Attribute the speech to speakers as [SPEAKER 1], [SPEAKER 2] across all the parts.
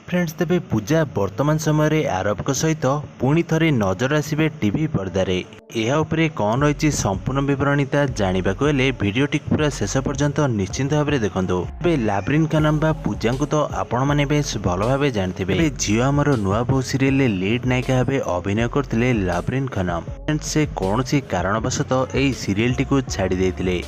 [SPEAKER 1] Friends तेबे पूजा वर्तमान समय रे आरब को सहित पुणी थरे नजर आसिबे टीवी पर्दारे यह उपरे कौन रही संपूर्ण विवरणीता जानवाक हेले भिडियोटी पूरा शेष पर्यंत निश्चिंत भाव में देखो। लाब्रिन खानम बा पूजा को तो आपण मैंने बेस भल भाव जानते झील आमर नुआ बहु सीरियल लीड नायिका भाव अभिनय करते लाब्रिन खानम। फ्रेंड्स से कौन सी कारणवशतः यही सीरियल टी छाड़ी देते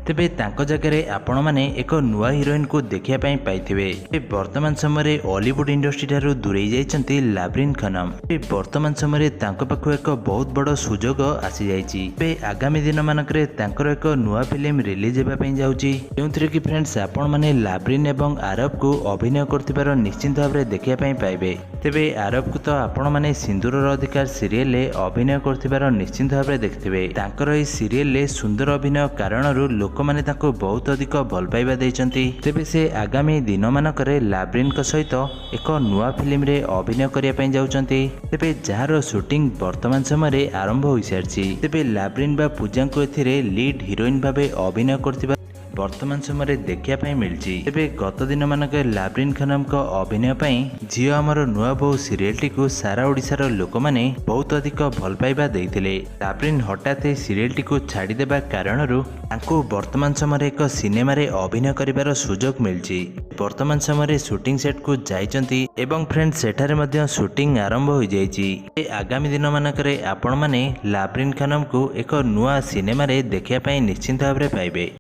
[SPEAKER 1] तेबे तांको जगह आपण मैंने एक नुआ हिरोइन को देखिया पाइथिबे। वर्तमान समय हॉलीवुड इंडस्ट्री ठारू दूरेई जाइछंती लाब्रिन खानम। वर्तमान समय तांको पाखु एक बहुत बड़ सुजोग आसी जाइछि। आगामी दिन मानकरे तांकर एक नुआ फिल्म रिलीज हेबा पई जाउछि जोंथरे कि फ्रेंड्स आपण माने लाब्रिन एवं आरब को अभिनय करथिबार निश्चिंत भाव में देखिया पाइबे। तेबे आरब को तो आपण माने सिंदूरर अधिकार सीरियल अभिनय करथिबार निश्चिंत भाव में देखथिबे। तांकर एही सीरियल सुंदर अभिनय कारणरू लोक माने ताको बहुत अधिक भल पाइबा देइचंती। तेबे से आगामी दिन मानकरे लाब्रिन को सहित एक नुआ फिल्म रे अभिनय करिया पई जाउचंती। तेबे जार शूटिंग वर्तमान समय रे आरंभ होई सारछि। तेबे लाब्रिन बा पूजा को एथिरे लीड हिरोइन भाबे अभिनय करथिबा वर्तमान समय देखा मिलछि। तेबे गत दिन मानक लाब्रिन खानम को अभिनय झील आमर नुआ बहु सीरियल टी को सारा ओडिशार लोक माने बहुत अधिक भल पाइबा देइथिले। लाब्रिन हठात सीरियल टी को छाड़ीदेबा कारणरू तांको वर्तमान समय एक सिनेमा रे अभिनय करिबार सुजोग मिलछि। वर्तमान समय शूटिंग सेट को जाइचंती एवं फ्रेंड्स सेठारे मध्य शूटिंग आरंभ हो जाइछि। आगामी दिन मानकरे आपण माने लाब्रिन खानम को एक नुआ सिनेमा रे देखिया निश्चिंत भाव में पाइबे।